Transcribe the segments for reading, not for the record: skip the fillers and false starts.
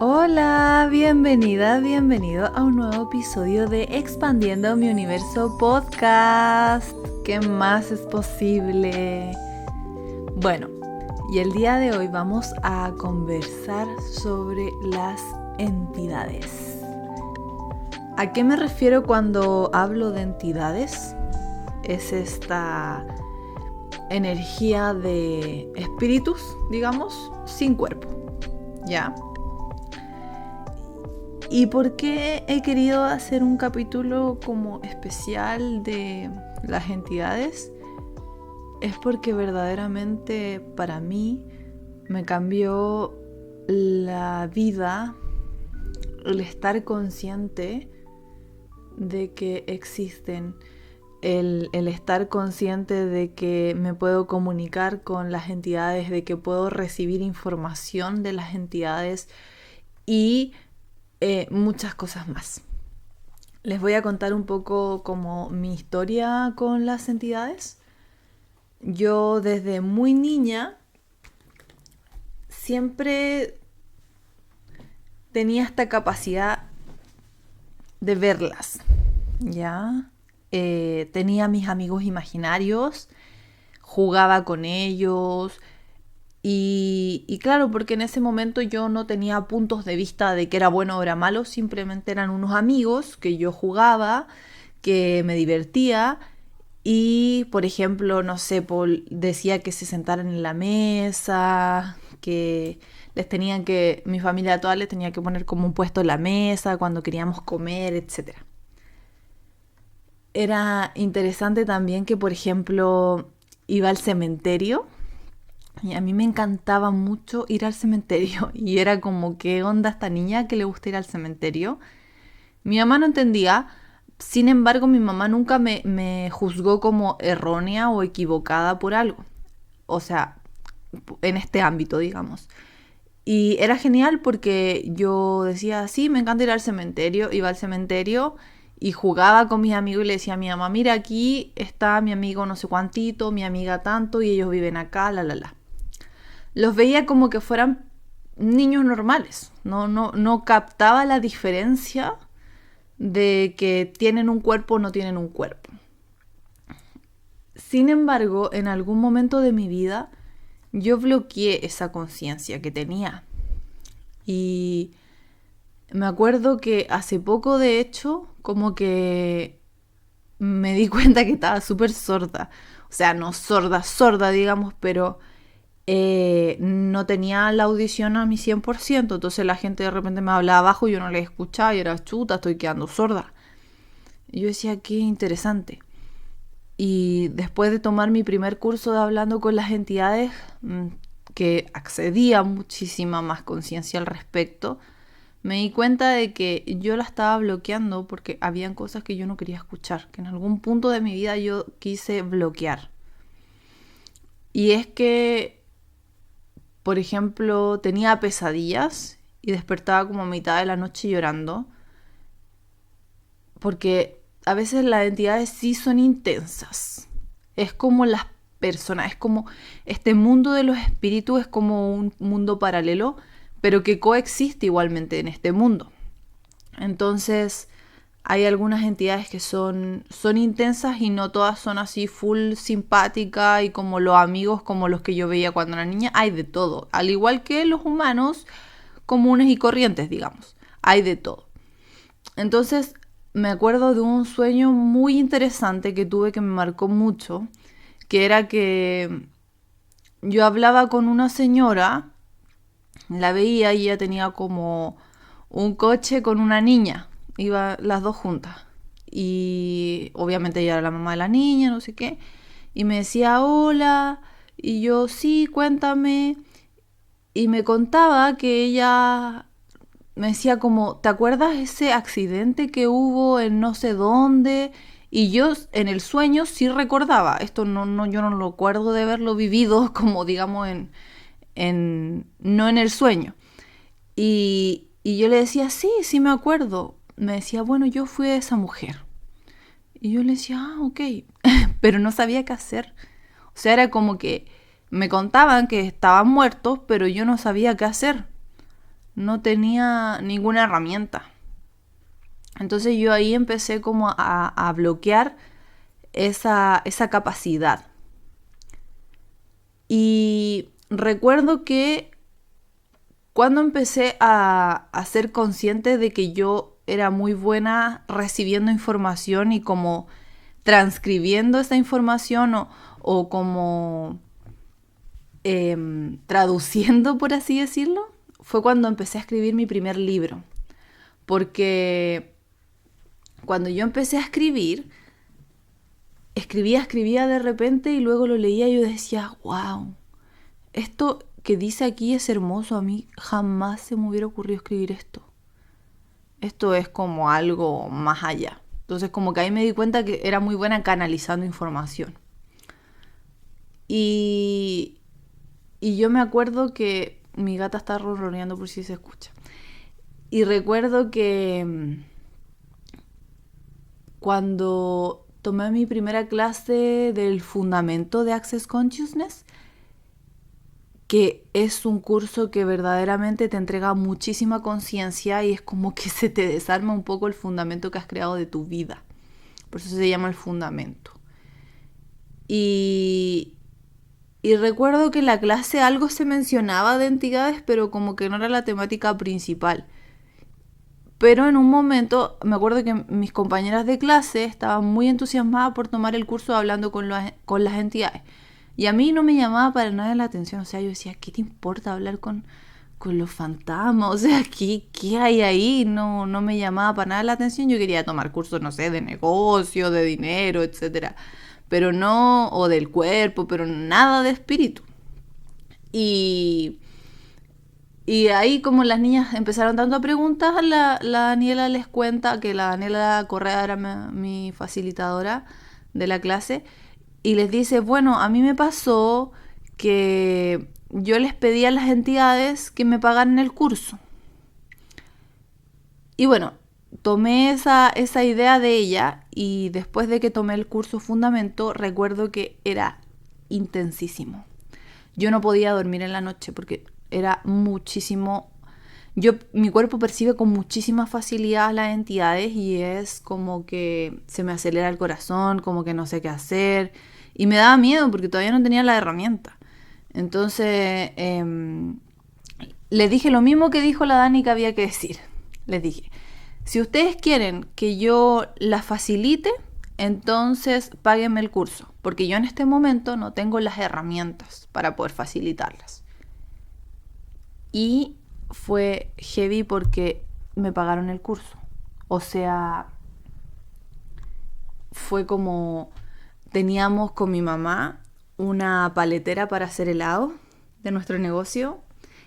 Hola, bienvenida, bienvenido a un nuevo episodio de Expandiendo mi Universo Podcast. ¿Qué más es posible? Bueno, y el día de hoy vamos a conversar sobre las entidades. ¿A qué me refiero cuando hablo de entidades? Es esta energía de espíritus, digamos, sin cuerpo, ¿ya? ¿Y por qué he querido hacer un capítulo como especial de las entidades? Es porque verdaderamente para mí me cambió la vida el estar consciente de que existen, el estar consciente de que me puedo comunicar con las entidades, de que puedo recibir información de las entidades y muchas cosas más. Les voy a contar un poco como mi historia con las entidades. Yo desde muy niña siempre tenía esta capacidad de verlas, ¿ya? Tenía mis amigos imaginarios, jugaba con ellos. Y claro, porque en ese momento yo no tenía puntos de vista de que era bueno o era malo, simplemente eran unos amigos que yo jugaba, que me divertía y, por ejemplo, no sé, decía que se sentaran en la mesa, que mi familia toda les tenía que poner como un puesto en la mesa cuando queríamos comer, etcétera. Era interesante también que, por ejemplo, iba al cementerio. Y a mí me encantaba mucho ir al cementerio y era como, ¿qué onda esta niña que le gusta ir al cementerio? Mi mamá no entendía, sin embargo mi mamá nunca me juzgó como errónea o equivocada por algo. O sea, en este ámbito, digamos. Y era genial porque yo decía, sí, me encanta ir al cementerio, iba al cementerio y jugaba con mis amigos y le decía a mi mamá, mira, aquí está mi amigo no sé cuántito, mi amiga tanto y ellos viven acá, la. Los veía como que fueran niños normales. No captaba la diferencia de que tienen un cuerpo o no tienen un cuerpo. Sin embargo, en algún momento de mi vida, yo bloqueé esa conciencia que tenía. Y me acuerdo que hace poco, de hecho, como que me di cuenta que estaba súper sorda. O sea, no sorda, digamos, pero no tenía la audición a mi 100%, entonces la gente de repente me hablaba bajo y yo no les escuchaba y era chuta, estoy quedando sorda. Y yo decía, qué interesante. Y después de tomar mi primer curso de hablando con las entidades, que accedía a muchísima más conciencia al respecto, me di cuenta de que yo la estaba bloqueando porque habían cosas que yo no quería escuchar, que en algún punto de mi vida yo quise bloquear. Y es que por ejemplo, tenía pesadillas y despertaba como a mitad de la noche llorando, porque a veces las entidades sí son intensas. Es como las personas, es como este mundo de los espíritus es como un mundo paralelo, pero que coexiste igualmente en este mundo. Entonces, hay algunas entidades que son intensas y no todas son así full simpáticas y como los amigos como los que yo veía cuando era niña. Hay de todo. Al igual que los humanos comunes y corrientes, digamos. Hay de todo. Entonces me acuerdo de un sueño muy interesante que tuve que me marcó mucho, que era que yo hablaba con una señora, la veía y ella tenía como un coche con una niña. Iba las dos juntas. Y obviamente ella era la mamá de la niña, no sé qué. Y me decía, hola. Y yo, sí, cuéntame. Y me contaba que ella me decía como, ¿te acuerdas ese accidente que hubo en no sé dónde? Y yo en el sueño sí recordaba. Esto yo no lo acuerdo de haberlo vivido como digamos no en el sueño. Y yo le decía, sí me acuerdo. Me decía, bueno, yo fui esa mujer. Y yo le decía, ok. Pero no sabía qué hacer. O sea, era como que me contaban que estaban muertos, pero yo no sabía qué hacer. no tenía ninguna herramienta. Entonces yo ahí empecé como a bloquear esa capacidad. Y recuerdo que cuando empecé a ser consciente de que yo era muy buena recibiendo información y como transcribiendo esa información o como traduciendo, por así decirlo, fue cuando empecé a escribir mi primer libro. Porque cuando yo empecé a escribir, escribía de repente y luego lo leía y yo decía, wow, esto que dice aquí es hermoso, a mí jamás se me hubiera ocurrido escribir esto. Esto es como algo más allá. Entonces como que ahí me di cuenta que era muy buena canalizando información. Y yo me acuerdo que mi gata está ronroneando por si se escucha. Y recuerdo que cuando tomé mi primera clase del fundamento de Access Consciousness, que es un curso que verdaderamente te entrega muchísima conciencia y es como que se te desarma un poco el fundamento que has creado de tu vida. Por eso se llama el fundamento. Y recuerdo que en la clase algo se mencionaba de entidades, pero como que no era la temática principal. Pero en un momento me acuerdo que mis compañeras de clase estaban muy entusiasmadas por tomar el curso hablando con las entidades. Y a mí no me llamaba para nada la atención. O sea, yo decía, ¿qué te importa hablar con los fantasmas? O sea, ¿qué hay ahí? No me llamaba para nada la atención. Yo quería tomar cursos, no sé, de negocio, de dinero, etcétera. Pero no, o del cuerpo, pero nada de espíritu. Y ahí como las niñas empezaron dando preguntas, la Daniela les cuenta que la Daniela Correa era mi facilitadora de la clase y les dice, bueno, a mí me pasó que yo les pedí a las entidades que me pagaran el curso. Y bueno, tomé esa idea de ella y después de que tomé el curso Fundamento, recuerdo que era intensísimo. Yo no podía dormir en la noche porque era muchísimo. Mi cuerpo percibe con muchísima facilidad las entidades y es como que se me acelera el corazón, como que no sé qué hacer. Y me daba miedo porque todavía no tenía la herramienta. Entonces, les dije lo mismo que dijo la Dani que había que decir. Les dije, si ustedes quieren que yo las facilite, entonces páguenme el curso, porque yo en este momento no tengo las herramientas para poder facilitarlas. Y fue heavy porque me pagaron el curso. O sea, fue como teníamos con mi mamá una paletera para hacer helado de nuestro negocio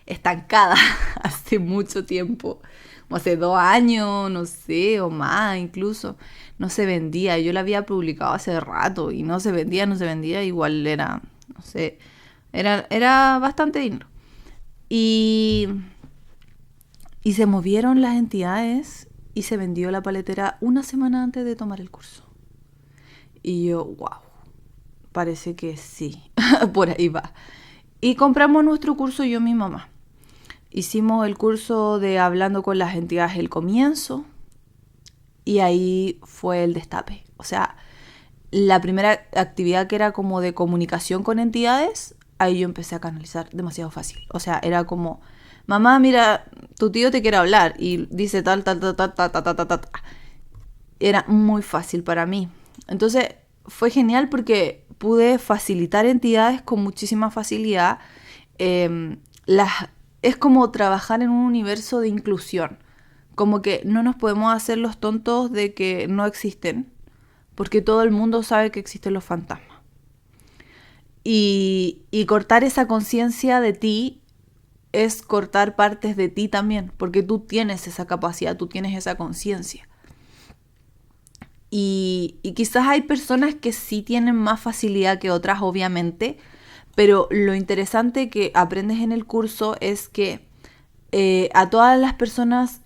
estancada hace mucho tiempo, hace 2 años, no sé, o más incluso, no se vendía. Yo la había publicado hace rato y no se vendía, igual era, no sé, era bastante dinero. Y se movieron las entidades y se vendió la paletera una semana antes de tomar el curso. Y yo, wow, parece que sí, por ahí va. Y compramos nuestro curso yo y mi mamá. Hicimos el curso de Hablando con las entidades el comienzo y ahí fue el destape. O sea, la primera actividad que era como de comunicación con entidades, ahí yo empecé a canalizar demasiado fácil. O sea, era como, mamá, mira, tu tío te quiere hablar y dice tal. Era muy fácil para mí. Entonces fue genial porque pude facilitar entidades con muchísima facilidad. Es como trabajar en un universo de inclusión. Como que no nos podemos hacer los tontos de que no existen, porque todo el mundo sabe que existen los fantasmas. Y cortar esa conciencia de ti es cortar partes de ti también, porque tú tienes esa capacidad, tú tienes esa conciencia. Y quizás hay personas que sí tienen más facilidad que otras, obviamente, pero lo interesante que aprendes en el curso es que a todas las personas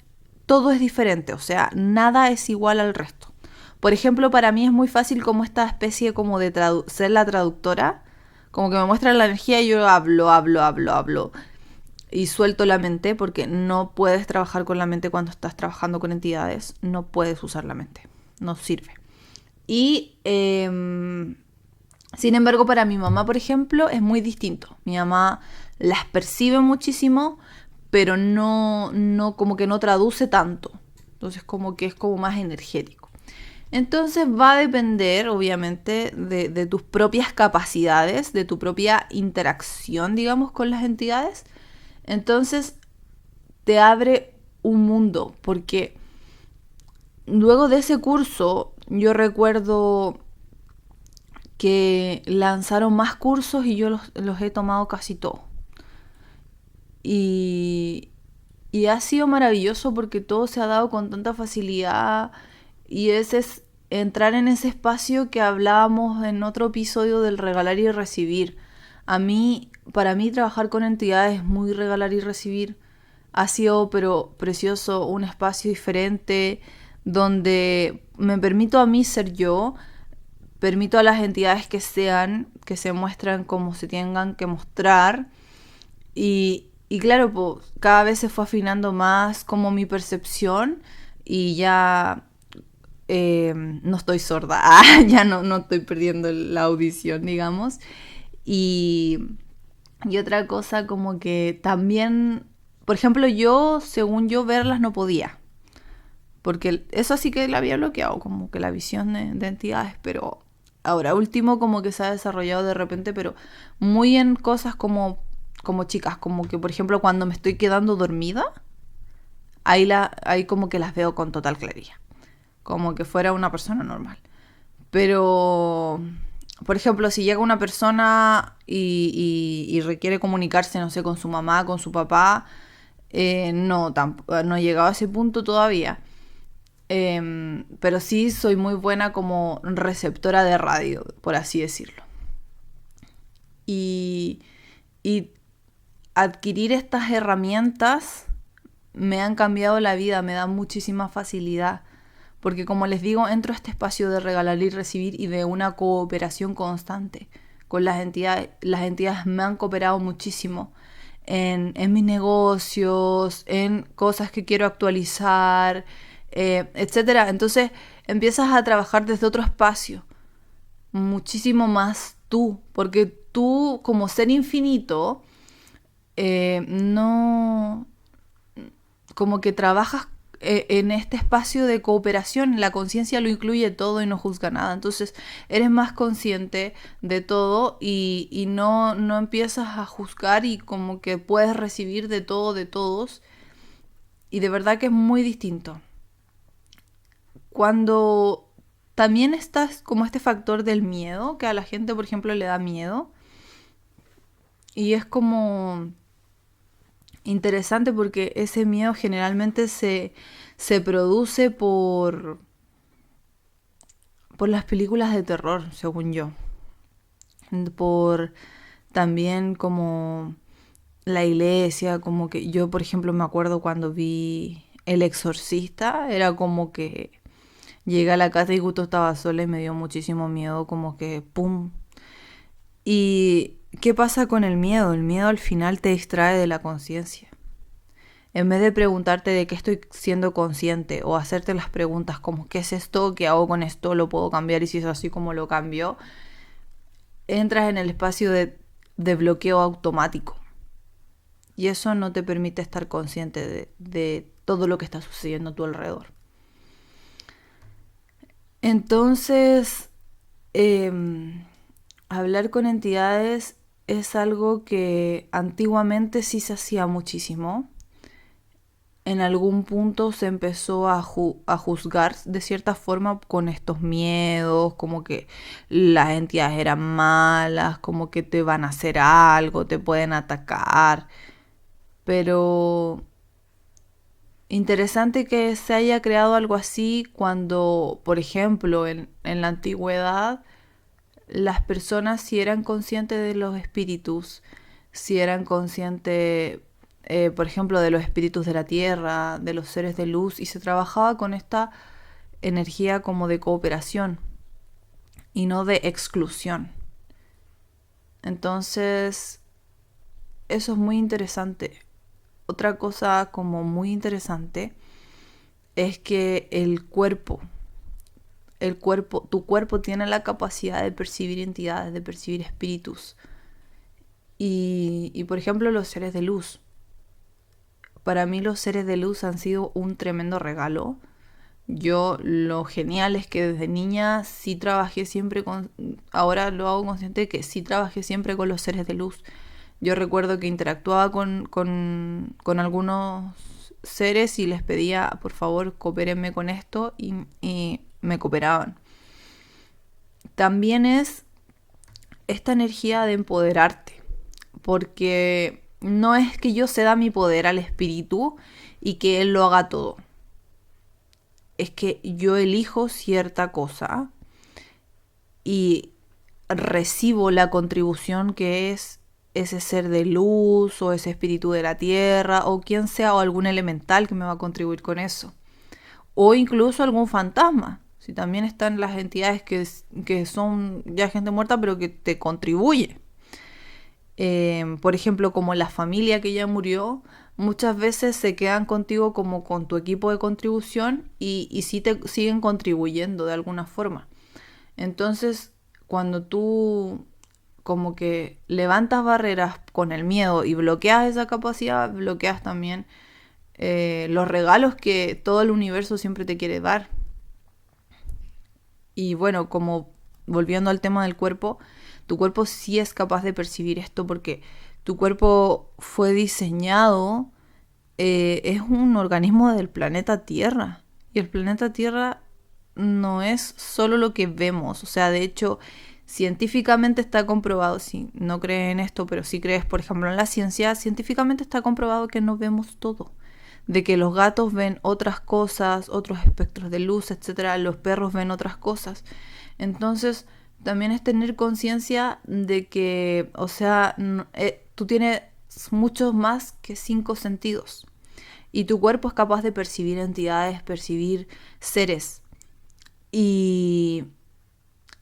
todo es diferente, o sea, nada es igual al resto. Por ejemplo, para mí es muy fácil como esta especie como de ser la traductora, como que me muestra la energía y yo hablo. y suelto la mente, porque no puedes trabajar con la mente cuando estás trabajando con entidades, no puedes usar la mente, no sirve. Y sin embargo, para mi mamá, por ejemplo, es muy distinto. Mi mamá las percibe muchísimo, pero no como que no traduce tanto. Entonces como que es como más energético. Entonces va a depender, obviamente, de tus propias capacidades, de tu propia interacción, digamos, con las entidades. Entonces te abre un mundo, porque luego de ese curso yo recuerdo que lanzaron más cursos y yo los he tomado casi todos. Y, y ha sido maravilloso porque todo se ha dado con tanta facilidad y ese es entrar en ese espacio que hablábamos en otro episodio del regalar y recibir. Para mí trabajar con entidades es muy regalar y recibir. Ha sido pero precioso, un espacio diferente donde me permito a mí ser yo, permito a las entidades que se muestran como se tengan que mostrar y claro, pues, cada vez se fue afinando más como mi percepción y ya no estoy sorda, ya no estoy perdiendo la audición, digamos. Y, y otra cosa como que también, por ejemplo, yo, según yo, verlas no podía. Porque eso sí que la había bloqueado, como que la visión de entidades, pero ahora último como que se ha desarrollado de repente, pero muy en cosas como chicas, como que por ejemplo cuando me estoy quedando dormida, ahí como que las veo con total claridad, como que fuera una persona normal. Pero, por ejemplo, si llega una persona y requiere comunicarse, no sé, con su mamá, con su papá, no he llegado a ese punto todavía. Pero sí soy muy buena como receptora de radio, por así decirlo. Y, y adquirir estas herramientas me han cambiado la vida, me da muchísima facilidad. Porque como les digo, entro a este espacio de regalar y recibir y de una cooperación constante con las entidades. Las entidades me han cooperado muchísimo en mis negocios, en cosas que quiero actualizar, etcétera. Entonces empiezas a trabajar desde otro espacio, muchísimo más tú, porque tú como ser infinito, no, como que trabajas en este espacio de cooperación, la conciencia lo incluye todo y no juzga nada, entonces eres más consciente de todo y no empiezas a juzgar y como que puedes recibir de todo, de todos, y de verdad que es muy distinto. Cuando también estás como este factor del miedo, que a la gente por ejemplo le da miedo, y es como interesante porque ese miedo generalmente se produce por las películas de terror, según yo. Por también como la iglesia, como que yo, por ejemplo, me acuerdo cuando vi El Exorcista, era como que llegué a la casa y justo estaba sola y me dio muchísimo miedo, como que ¡pum! ¿Y qué pasa con el miedo? El miedo al final te distrae de la conciencia. En vez de preguntarte de qué estoy siendo consciente o hacerte las preguntas como ¿qué es esto? ¿Qué hago con esto? ¿Lo puedo cambiar? Y si es así, ¿cómo lo cambio? Entras en el espacio de bloqueo automático. Y eso no te permite estar consciente de todo lo que está sucediendo a tu alrededor. Entonces, hablar con entidades es algo que antiguamente sí se hacía muchísimo. En algún punto se empezó a juzgar de cierta forma con estos miedos, como que las entidades eran malas, como que te van a hacer algo, te pueden atacar. Pero interesante que se haya creado algo así cuando, por ejemplo, en la antigüedad, las personas si eran conscientes de los espíritus, si eran conscientes, por ejemplo, de los espíritus de la tierra, de los seres de luz, y se trabajaba con esta energía como de cooperación y no de exclusión. Entonces, eso es muy interesante. otra cosa como muy interesante es que tu cuerpo tiene la capacidad de percibir entidades, de percibir espíritus. Y por ejemplo, los seres de luz. Para mí los seres de luz han sido un tremendo regalo. Yo lo genial es que desde niña sí trabajé siempre con, ahora lo hago consciente de que sí trabajé siempre con los seres de luz. Yo recuerdo que interactuaba con algunos seres y les pedía, por favor, coopérenme con esto y me cooperaban. También es esta energía de empoderarte, porque no es que yo ceda mi poder al espíritu y que él lo haga todo. Es que yo elijo cierta cosa y recibo la contribución que es ese ser de luz o ese espíritu de la tierra o quien sea o algún elemental que me va a contribuir con eso. O incluso algún fantasma. Si también están las entidades que son ya gente muerta pero que te contribuye. Por ejemplo, como la familia que ya murió, muchas veces se quedan contigo como con tu equipo de contribución y sí te siguen contribuyendo de alguna forma. Entonces, cuando tú como que levantas barreras con el miedo y bloqueas esa capacidad, bloqueas también los regalos que todo el universo siempre te quiere dar. Y bueno, como volviendo al tema del cuerpo, tu cuerpo sí es capaz de percibir esto porque tu cuerpo fue diseñado, es un organismo del planeta Tierra. Y el planeta Tierra no es solo lo que vemos. O sea, de hecho, científicamente está comprobado, si no crees en esto, pero si crees, por ejemplo, en la ciencia, científicamente está comprobado que no vemos todo. De que los gatos ven otras cosas, otros espectros de luz, etcétera, los perros ven otras cosas. Entonces, también es tener conciencia de que, o sea, tú tienes muchos más que 5 sentidos. Y tu cuerpo es capaz de percibir entidades, percibir seres y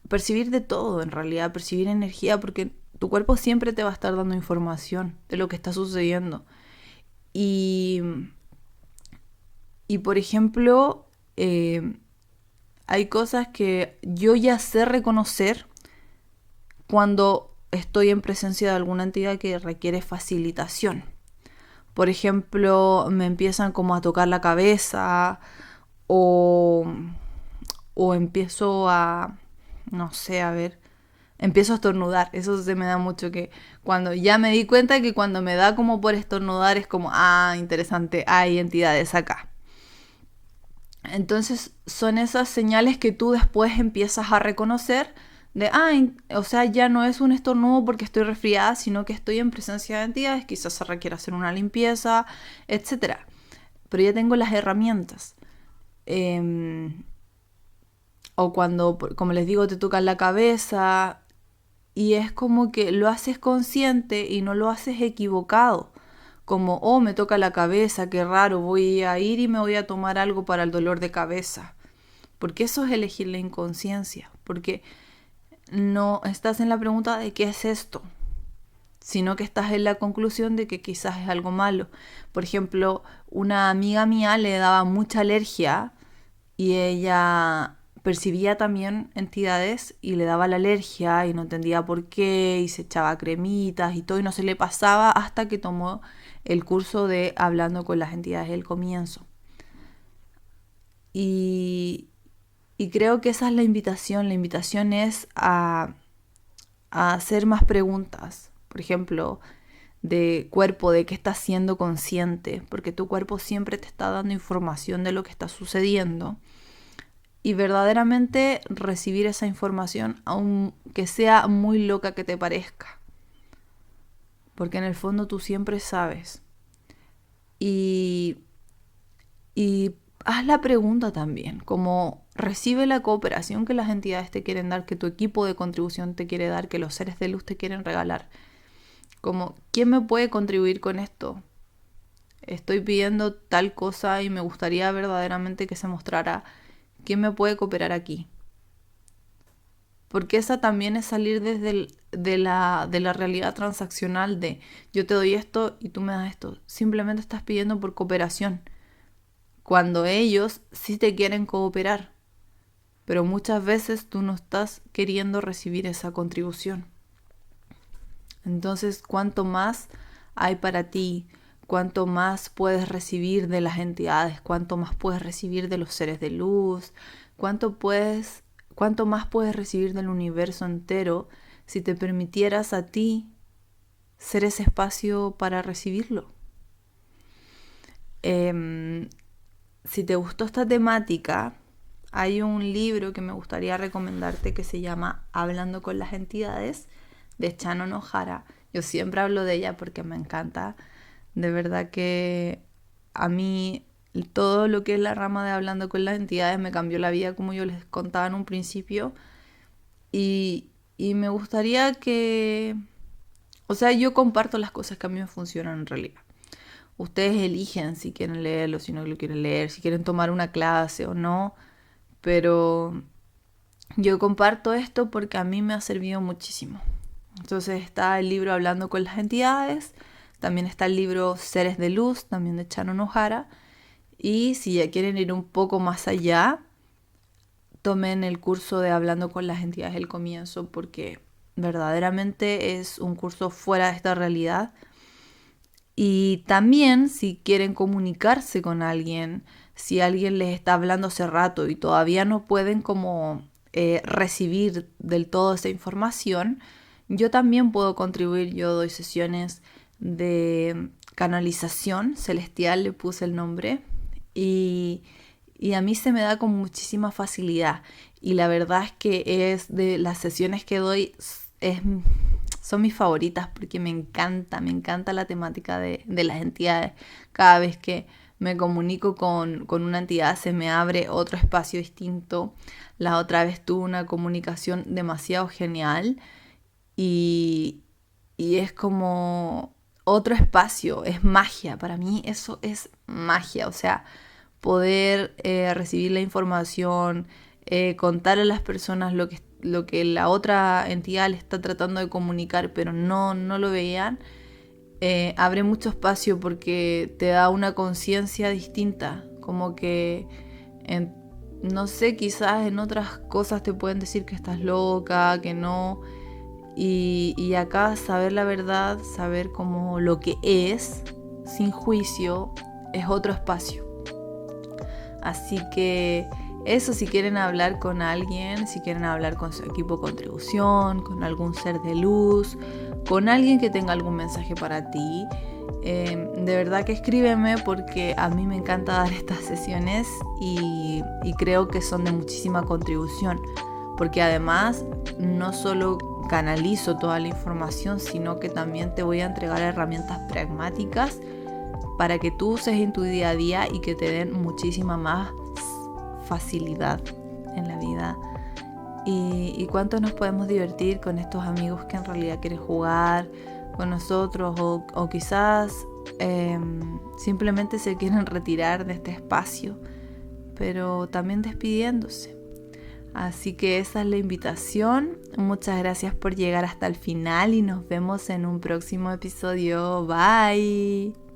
percibir de todo en realidad, percibir energía, porque tu cuerpo siempre te va a estar dando información de lo que está sucediendo. Y, y por ejemplo, hay cosas que yo ya sé reconocer cuando estoy en presencia de alguna entidad que requiere facilitación. Por ejemplo, me empiezan como a tocar la cabeza o, o empiezo a, no sé, a ver, empiezo a estornudar. Eso se me da mucho que cuando ya me di cuenta que cuando me da como por estornudar es como, ah, interesante, hay entidades acá. Entonces son esas señales que tú después empiezas a reconocer de, o sea, ya no es un estornudo porque estoy resfriada, sino que estoy en presencia de entidades, quizás se requiera hacer una limpieza, etcétera. Pero ya tengo las herramientas. O cuando, como les digo, te tocan la cabeza y es como que lo haces consciente y no lo haces equivocado. Como, oh, me toca la cabeza, qué raro, voy a ir y me voy a tomar algo para el dolor de cabeza. Porque eso es elegir la inconsciencia. Porque no estás en la pregunta de qué es esto, sino que estás en la conclusión de que quizás es algo malo. Por ejemplo, una amiga mía le daba mucha alergia y ella percibía también entidades y le daba la alergia y no entendía por qué y se echaba cremitas y todo y no se le pasaba hasta que tomó el curso de hablando con las entidades del comienzo. Y, y creo que esa es la invitación. La invitación es a hacer más preguntas. Por ejemplo, de cuerpo, de qué estás siendo consciente, porque tu cuerpo siempre te está dando información de lo que está sucediendo. Y verdaderamente recibir esa información, aunque sea muy loca que te parezca. Porque en el fondo tú siempre sabes. Y, y haz la pregunta también, como recibe la cooperación que las entidades te quieren dar, que tu equipo de contribución te quiere dar, que los seres de luz te quieren regalar. Como, ¿quién me puede contribuir con esto? Estoy pidiendo tal cosa y me gustaría verdaderamente que se mostrara quién me puede cooperar aquí. porque esa también es salir de la realidad transaccional de yo te doy esto y tú me das esto. Simplemente estás pidiendo por cooperación, cuando ellos sí te quieren cooperar, pero muchas veces tú no estás queriendo recibir esa contribución. Entonces, ¿cuánto más hay para ti? ¿Cuánto más puedes recibir de las entidades? ¿Cuánto más puedes recibir de los seres de luz? ¿Cuánto más puedes recibir del universo entero si te permitieras a ti ser ese espacio para recibirlo? Si te gustó esta temática, hay un libro que me gustaría recomendarte que se llama Hablando con las entidades, de Shannon O'Hara. Yo siempre hablo de ella porque me encanta. De verdad que a mí todo lo que es la rama de Hablando con las entidades me cambió la vida, como yo les contaba en un principio. Y me gustaría que... O sea, yo comparto las cosas que a mí me funcionan en realidad. Ustedes eligen si quieren leerlo, si no lo quieren leer, si quieren tomar una clase o no. Pero yo comparto esto porque a mí me ha servido muchísimo. Entonces está el libro Hablando con las entidades, también está el libro Seres de Luz, también de Shannon O'Hara. Y si ya quieren ir un poco más allá, tomen el curso de Hablando con las entidades del comienzo, porque verdaderamente es un curso fuera de esta realidad. Y también si quieren comunicarse con alguien, si alguien les está hablando hace rato y todavía no pueden como recibir del todo esa información, yo también puedo contribuir. Yo doy sesiones de canalización celestial, le puse el nombre, y, y a mí se me da con muchísima facilidad. Y la verdad es que es de las sesiones que doy, son mis favoritas porque me encanta la temática de las entidades. Cada vez que me comunico con una entidad se me abre otro espacio distinto. La otra vez tuve una comunicación demasiado genial y, y es como otro espacio, es magia. Para mí eso es magia, o sea, poder recibir la información, contar a las personas lo que la otra entidad le está tratando de comunicar, pero no lo veían, abre mucho espacio porque te da una conciencia distinta, como que, no sé, quizás en otras cosas te pueden decir que estás loca, que no, y acá saber la verdad, saber como lo que es, sin juicio, es otro espacio. Así que eso, si quieren hablar con alguien, si quieren hablar con su equipo de contribución, con algún ser de luz, con alguien que tenga algún mensaje para ti, de verdad que escríbeme porque a mí me encanta dar estas sesiones y creo que son de muchísima contribución, porque además no solo canalizo toda la información, sino que también te voy a entregar herramientas pragmáticas para que tú uses en tu día a día y que te den muchísima más facilidad en la vida. Y cuánto nos podemos divertir con estos amigos que en realidad quieren jugar con nosotros o quizás simplemente se quieren retirar de este espacio, pero también despidiéndose. Así que esa es la invitación. Muchas gracias por llegar hasta el final y nos vemos en un próximo episodio. Bye.